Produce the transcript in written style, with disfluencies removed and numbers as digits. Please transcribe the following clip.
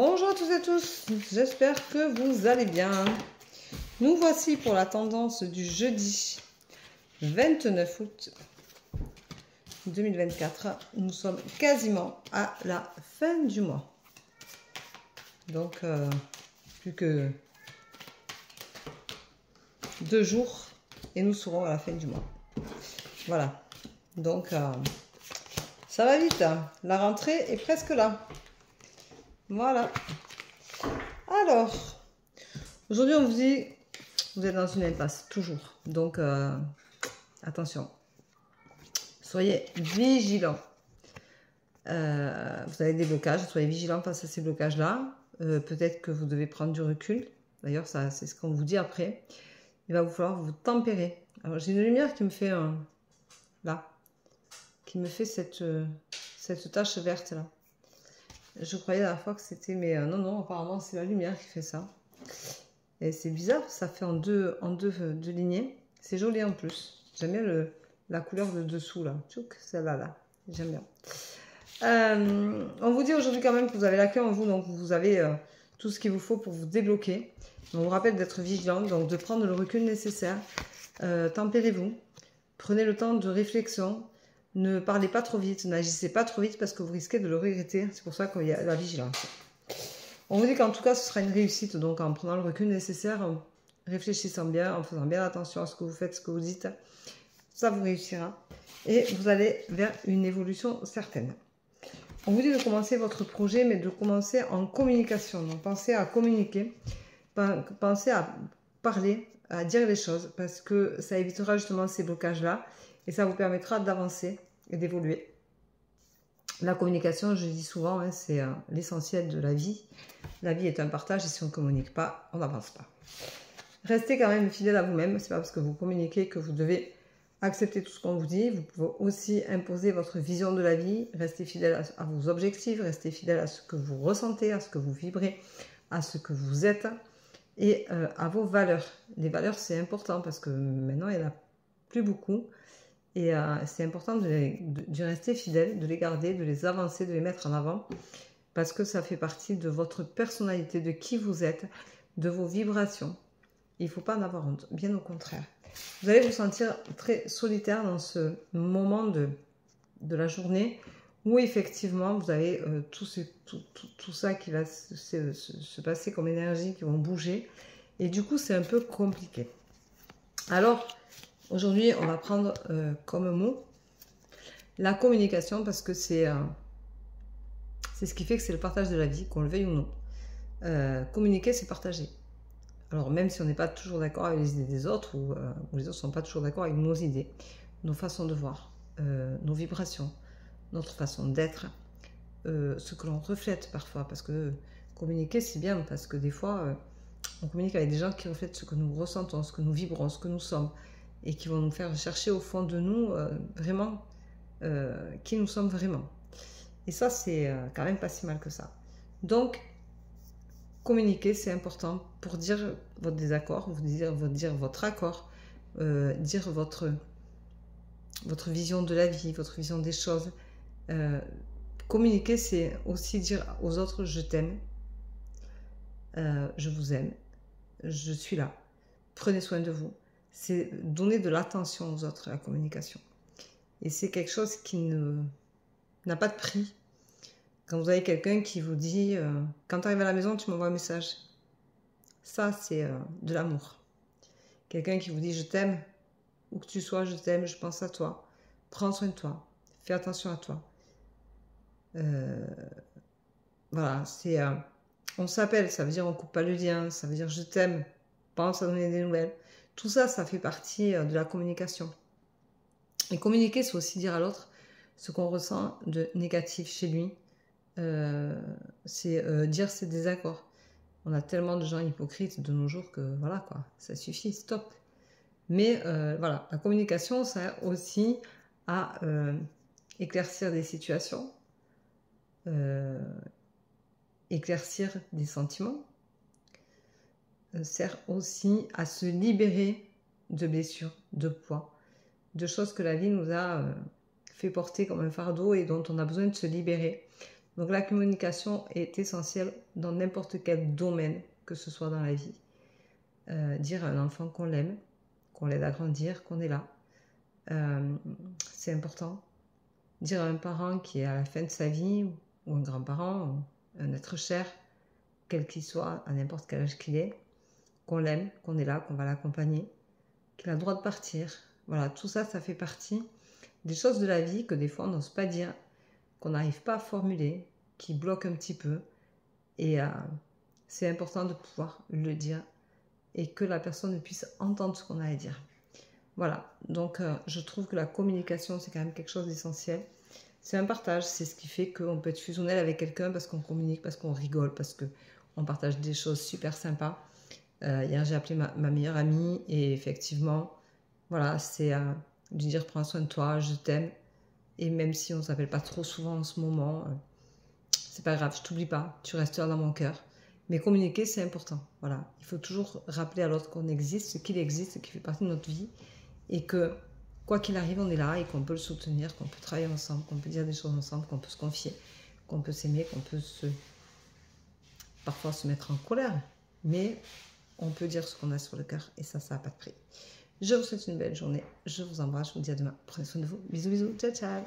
Bonjour à toutes et à tous, j'espère que vous allez bien. Nous voici pour la tendance du jeudi 29 août 2024. Nous sommes quasiment à la fin du mois. Donc, plus que 2 jours et nous serons à la fin du mois. Voilà, donc ça va vite, hein. La rentrée est presque là. Voilà. Alors, aujourd'hui on vous dit, vous êtes dans une impasse, toujours. Donc, attention. Soyez vigilants. Vous avez des blocages, soyez vigilants face à ces blocages-là. Peut-être que vous devez prendre du recul. D'ailleurs, ça, c'est ce qu'on vous dit après. Il va vous falloir vous tempérer. Alors, j'ai une lumière qui me fait là, qui me fait cette tache verte là. Je croyais la dernière fois que c'était, mais non, apparemment c'est la lumière qui fait ça. Et c'est bizarre, ça fait en deux lignées. C'est joli en plus. J'aime bien la couleur de dessous là. Tchouk, celle-là, là. J'aime bien. On vous dit aujourd'hui quand même que vous avez la clé en vous, donc vous avez tout ce qu'il vous faut pour vous débloquer. On vous rappelle d'être vigilant, donc de prendre le recul nécessaire. Tempérez-vous. Prenez le temps de réflexion. Ne parlez pas trop vite, n'agissez pas trop vite parce que vous risquez de le regretter. C'est pour ça qu'il y a la vigilance. On vous dit qu'en tout cas, ce sera une réussite. Donc, en prenant le recul nécessaire, en réfléchissant bien, en faisant bien attention à ce que vous faites, ce que vous dites, ça vous réussira. Et vous allez vers une évolution certaine. On vous dit de commencer votre projet, mais de commencer en communication. Donc, pensez à communiquer, pensez à parler, à dire les choses, parce que ça évitera justement ces blocages-là. Et ça vous permettra d'avancer et d'évoluer. La communication, je dis souvent, hein, c'est l'essentiel de la vie. La vie est un partage et si on ne communique pas, on n'avance pas. Restez quand même fidèle à vous-même. Ce n'est pas parce que vous communiquez que vous devez accepter tout ce qu'on vous dit. Vous pouvez aussi imposer votre vision de la vie. Restez fidèle à vos objectifs. Restez fidèle à ce que vous ressentez, à ce que vous vibrez, à ce que vous êtes et à vos valeurs. Les valeurs, c'est important parce que maintenant, il n'y en a plus beaucoup. Et c'est important d'y rester fidèle, de les garder, de les avancer, de les mettre en avant. Parce que ça fait partie de votre personnalité, de qui vous êtes, de vos vibrations. Il ne faut pas en avoir honte, bien au contraire. Vous allez vous sentir très solitaire dans ce moment de la journée où effectivement vous avez tout ça qui va se passer comme énergie, qui vont bouger. Et du coup, c'est un peu compliqué. Alors, aujourd'hui, on va prendre comme mot la communication parce que c'est ce qui fait que c'est le partage de la vie, qu'on le veuille ou non. Communiquer, c'est partager. Alors, même si on n'est pas toujours d'accord avec les idées des autres ou les autres ne sont pas toujours d'accord avec nos idées, nos façons de voir, nos vibrations, notre façon d'être, ce que l'on reflète parfois. Parce que communiquer, c'est bien parce que des fois, on communique avec des gens qui reflètent ce que nous ressentons, ce que nous vibrons, ce que nous sommes. Et qui vont nous faire chercher au fond de nous vraiment qui nous sommes vraiment. Et ça, c'est quand même pas si mal que ça. Donc, communiquer, c'est important pour dire votre désaccord, dire votre accord, dire votre vision de la vie, votre vision des choses. Communiquer, c'est aussi dire aux autres « je t'aime, je vous aime, je suis là, prenez soin de vous ». C'est donner de l'attention aux autres, la communication. Et c'est quelque chose qui n'a pas de prix. Quand vous avez quelqu'un qui vous dit quand tu arrives à la maison, tu m'envoies un message. Ça, c'est de l'amour. Quelqu'un qui vous dit je t'aime, où que tu sois, je t'aime, je pense à toi. Prends soin de toi. Fais attention à toi. Voilà, c'est on s'appelle, ça veut dire on coupe pas le lien, ça veut dire je t'aime, pense à donner des nouvelles. Tout ça, ça fait partie de la communication. Et communiquer, c'est aussi dire à l'autre ce qu'on ressent de négatif chez lui. C'est dire ses désaccords. On a tellement de gens hypocrites de nos jours que voilà quoi, ça suffit, stop. Mais voilà, la communication, ça sert aussi à éclaircir des situations, éclaircir des sentiments, sert aussi à se libérer de blessures, de poids, de choses que la vie nous a fait porter comme un fardeau et dont on a besoin de se libérer. Donc la communication est essentielle dans n'importe quel domaine, que ce soit dans la vie. Dire à un enfant qu'on l'aime, qu'on l'aide à grandir, qu'on est là, c'est important. Dire à un parent qui est à la fin de sa vie, ou un grand-parent, ou un être cher, quel qu'il soit, à n'importe quel âge qu'il est, qu'on l'aime, qu'on est là, qu'on va l'accompagner, qu'il a le droit de partir. Voilà, tout ça, ça fait partie des choses de la vie que des fois on n'ose pas dire, qu'on n'arrive pas à formuler, qui bloquent un petit peu. Et c'est important de pouvoir le dire et que la personne puisse entendre ce qu'on a à dire. Voilà, donc je trouve que la communication, c'est quand même quelque chose d'essentiel. C'est un partage, c'est ce qui fait qu'on peut être fusionnel avec quelqu'un parce qu'on communique, parce qu'on rigole, parce qu'on partage des choses super sympas. Hier, j'ai appelé ma meilleure amie et effectivement, voilà, c'est lui dire prends soin de toi, je t'aime. Et même si on ne s'appelle pas trop souvent en ce moment, c'est pas grave, je t'oublie pas, tu resteras dans mon cœur. Mais communiquer, c'est important. Voilà, il faut toujours rappeler à l'autre qu'on existe, qu'il existe, qu'il fait partie de notre vie et que quoi qu'il arrive, on est là et qu'on peut le soutenir, qu'on peut travailler ensemble, qu'on peut dire des choses ensemble, qu'on peut se confier, qu'on peut s'aimer, qu'on peut parfois se mettre en colère, mais on peut dire ce qu'on a sur le cœur et ça n'a pas de prix. Je vous souhaite une belle journée, je vous embrasse, je vous dis à demain. Prenez soin de vous, bisous bisous, ciao ciao.